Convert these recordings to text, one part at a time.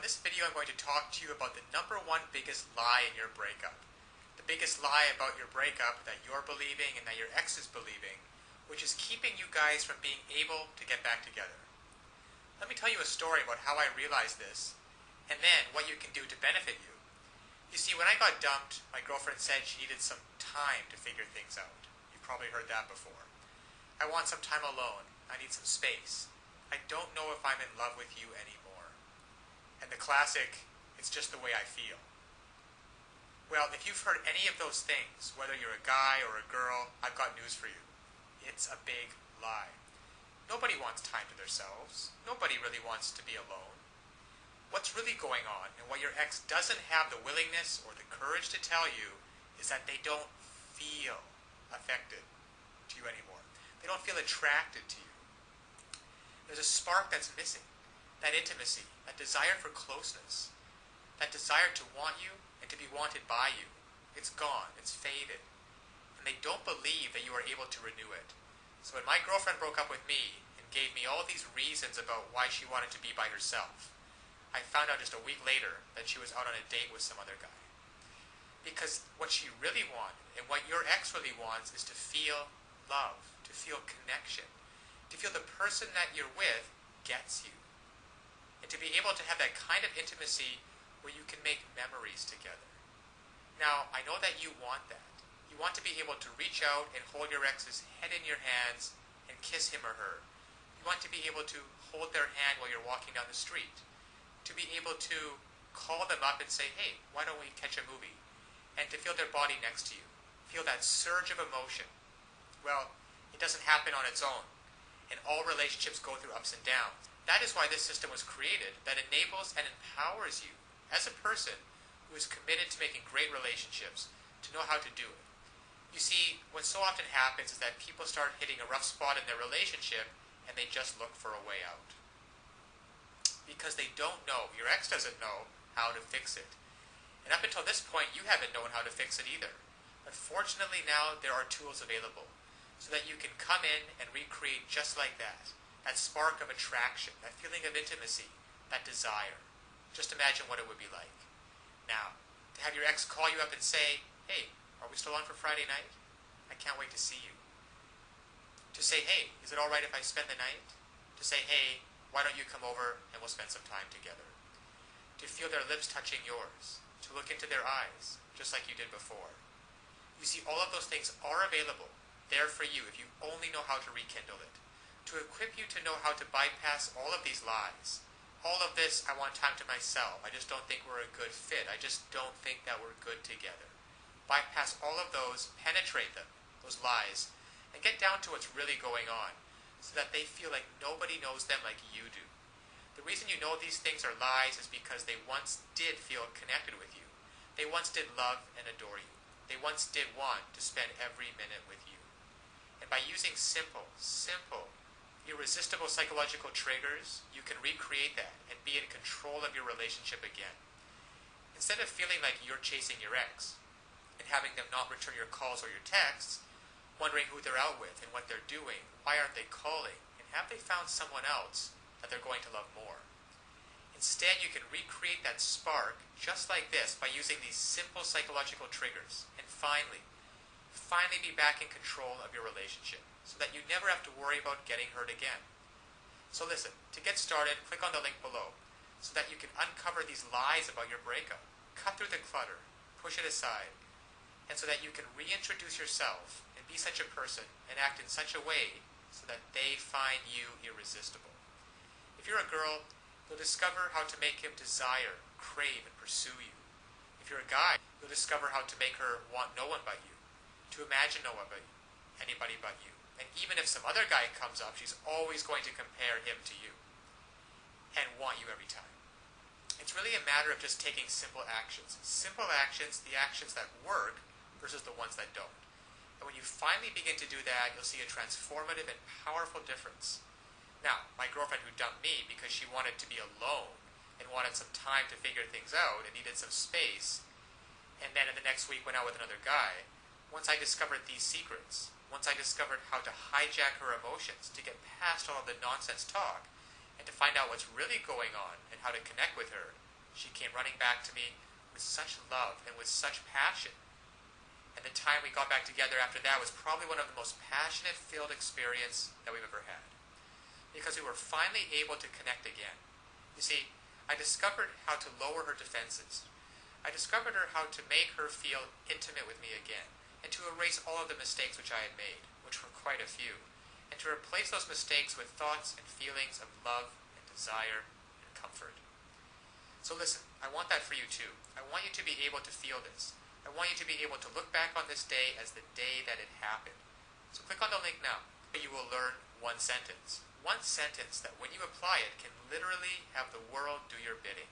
this video I'm going to talk to you about the number one biggest lie in your breakup. The biggest lie about your breakup that you're believing and that your ex is believing, which is keeping you guys from being able to get back together. Let me tell you a story about how I realized this, and then what you can do to benefit you. You see, when I got dumped, my girlfriend said she needed some time to figure things out. You've probably heard that before. I want some time alone. I need some space. I don't know if I'm in love with you anymore. And the classic, it's just the way I feel. Well, if you've heard any of those things, whether you're a guy or a girl, I've got news for you. It's a big lie. Nobody wants time to themselves. Nobody really wants to be alone. What's really going on, and what your ex doesn't have the willingness or the courage to tell you, is that they don't feel affected to you anymore. They don't feel attracted to you. There's a spark that's missing. That intimacy, that desire for closeness, that desire to want you and to be wanted by you. It's gone. It's faded. And they don't believe that you are able to renew it. So when my girlfriend broke up with me and gave me all these reasons about why she wanted to be by herself, I found out just a week later that she was out on a date with some other guy. Because what she really wanted, and what your ex really wants, is to feel love, to feel connection, to feel the person that you're with gets you. And to be able to have that kind of intimacy where you can make memories together. Now, I know that you want that. You want to be able to reach out and hold your ex's head in your hands and kiss him or her. You want to be able to hold their hand while you're walking down the street. To be able to call them up and say, hey, why don't we catch a movie? And to feel their body next to you. Feel that surge of emotion. Well, it doesn't happen on its own. And all relationships go through ups and downs. That is why this system was created, that enables and empowers you as a person who is committed to making great relationships to know how to do it. You see, what so often happens is that people start hitting a rough spot in their relationship and they just look for a way out. Because they don't know, your ex doesn't know how to fix it. And up until this point, you haven't known how to fix it either. But fortunately now, there are tools available so that you can come in and recreate just like that. That spark of attraction, that feeling of intimacy, that desire. Just imagine what it would be like. Now, to have your ex call you up and say, hey, are we still on for Friday night? I can't wait to see you. To say, hey, is it all right if I spend the night? To say, hey, why don't you come over and we'll spend some time together? To feel their lips touching yours. To look into their eyes, just like you did before. You see, all of those things are available, there for you if you only know how to rekindle it. To equip you to know how to bypass all of these lies. All of this, I want time to myself. I just don't think we're a good fit. I just don't think that we're good together. Bypass all of those, penetrate them, those lies, and get down to what's really going on so that they feel like nobody knows them like you do. The reason you know these things are lies is because they once did feel connected with you. They once did love and adore you. They once did want to spend every minute with you. And by using simple, irresistible psychological triggers, you can recreate that and be in control of your relationship again. Instead of feeling like you're chasing your ex and having them not return your calls or your texts, wondering who they're out with and what they're doing, why aren't they calling, and have they found someone else that they're going to love more. Instead, you can recreate that spark just like this by using these simple psychological triggers and finally be back in control of your relationship so that you never have to worry about getting hurt again. So listen, to get started, click on the link below so that you can uncover these lies about your breakup, cut through the clutter, push it aside, and so that you can reintroduce yourself and be such a person and act in such a way so that they find you irresistible. If you're a girl, you'll discover how to make him desire, crave, and pursue you. If you're a guy, you'll discover how to make her want no one but you, to imagine no one but you, anybody but you. And even if some other guy comes up, she's always going to compare him to you and want you every time. It's really a matter of just taking simple actions. Simple actions, the actions that work versus the ones that don't. And when you finally begin to do that, you'll see a transformative and powerful difference. Now, my girlfriend who dumped me because she wanted to be alone and wanted some time to figure things out and needed some space, and then in the next week went out with another guy, once I discovered these secrets, once I discovered how to hijack her emotions to get past all of the nonsense talk and to find out what's really going on and how to connect with her, She came running back to me with such love and with such passion. And the time we got back together after that was probably one of the most passionate filled experience that we've ever had. Because we were finally able to connect again. You see, I discovered how to lower her defenses. I discovered how to make her feel intimate with me again, and to erase all of the mistakes which I had made, which were quite a few, and to replace those mistakes with thoughts and feelings of love and desire and comfort. So listen, I want that for you too. I want you to be able to feel this. I want you to be able to look back on this day as the day that it happened. So click on the link now. You will learn one sentence. One sentence that when you apply it can literally have the world do your bidding.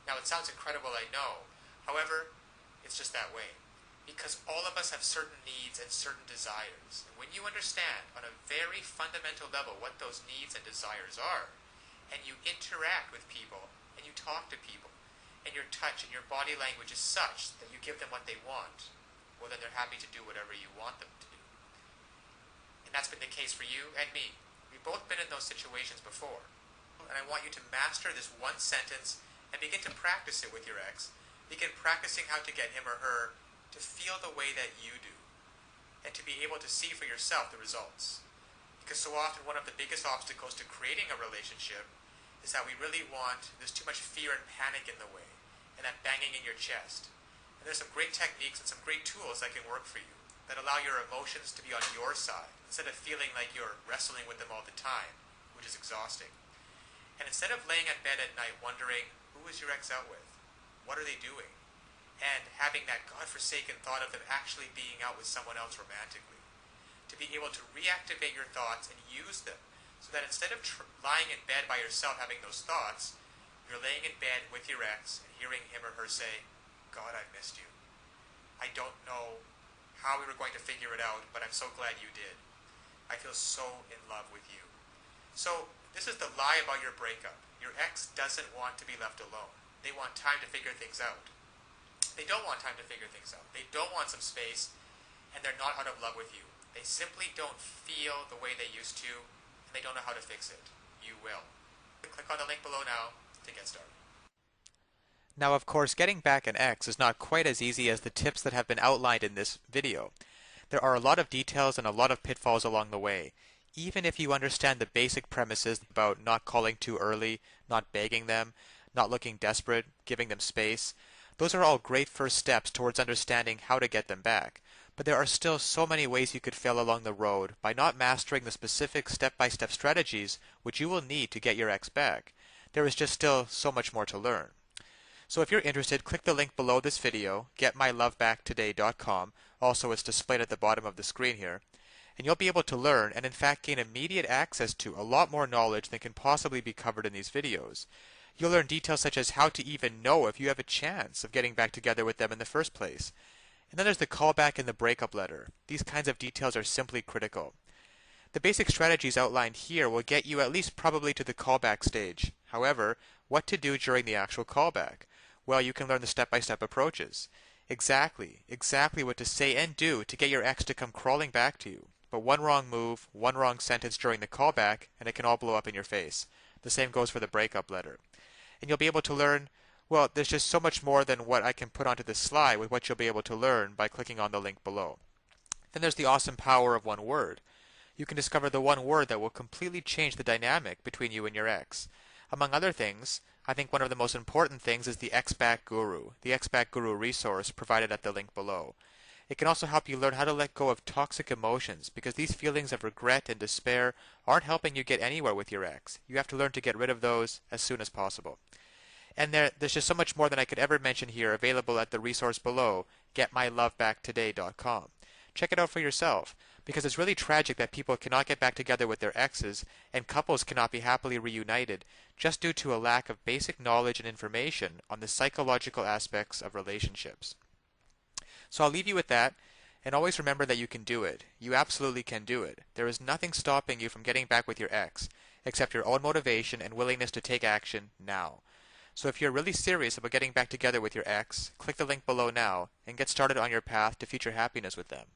Now it sounds incredible, I know. However, it's just that way. Because all of us have certain needs and certain desires. And when you understand on a very fundamental level what those needs and desires are, and you interact with people, and you talk to people, and your touch and your body language is such that you give them what they want, well then they're happy to do whatever you want them to do. And that's been the case for you and me. We've both been in those situations before. And I want you to master this one sentence and begin to practice it with your ex. Begin practicing how to get him or her to feel the way that you do, and to be able to see for yourself the results. Because so often one of the biggest obstacles to creating a relationship is that we really want, there's too much fear and panic in the way, and that banging in your chest. And there's some great techniques and some great tools that can work for you, that allow your emotions to be on your side, instead of feeling like you're wrestling with them all the time, which is exhausting. And instead of laying in bed at night wondering, who is your ex out with? What are they doing? And having that godforsaken thought of them actually being out with someone else romantically. To be able to reactivate your thoughts and use them, so that instead of lying in bed by yourself having those thoughts, you're laying in bed with your ex and hearing him or her say, God, I missed you. I don't know how we were going to figure it out, but I'm so glad you did. I feel so in love with you. So this is the lie about your breakup. Your ex doesn't want to be left alone. They want time to figure things out. They don't want time to figure things out. They don't want some space, and they're not out of love with you. They simply don't feel the way they used to, and they don't know how to fix it. You will. Click on the link below now to get started. Now, of course, getting back an ex is not quite as easy as the tips that have been outlined in this video. There are a lot of details and a lot of pitfalls along the way. Even if you understand the basic premises about not calling too early, not begging them, not looking desperate, giving them space, those are all great first steps towards understanding how to get them back. But there are still so many ways you could fail along the road by not mastering the specific step-by-step strategies which you will need to get your ex back. There is just still so much more to learn. So if you're interested, click the link below this video, getmylovebacktoday.com. Also, it's displayed at the bottom of the screen here. And you'll be able to learn and in fact gain immediate access to a lot more knowledge than can possibly be covered in these videos. You'll learn details such as how to even know if you have a chance of getting back together with them in the first place. And then there's the callback and the breakup letter. These kinds of details are simply critical. The basic strategies outlined here will get you at least probably to the callback stage. However, what to do during the actual callback? Well, you can learn the step-by-step approaches. Exactly what to say and do to get your ex to come crawling back to you. But one wrong move, one wrong sentence during the callback, and it can all blow up in your face. The same goes for the breakup letter. And you'll be able to learn, well, there's just so much more than what I can put onto this slide with what you'll be able to learn by clicking on the link below. Then there's the awesome power of one word. You can discover the one word that will completely change the dynamic between you and your ex. Among other things, I think one of the most important things is the Ex-Back Guru, the Ex-Back Guru resource provided at the link below. It can also help you learn how to let go of toxic emotions, because these feelings of regret and despair aren't helping you get anywhere with your ex. You have to learn to get rid of those as soon as possible. And there's just so much more than I could ever mention here available at the resource below, getmylovebacktoday.com. Check it out for yourself, because it's really tragic that people cannot get back together with their exes and couples cannot be happily reunited just due to a lack of basic knowledge and information on the psychological aspects of relationships. So I'll leave you with that, and always remember that you can do it. You absolutely can do it. There is nothing stopping you from getting back with your ex, except your own motivation and willingness to take action now. So if you're really serious about getting back together with your ex, click the link below now and get started on your path to future happiness with them.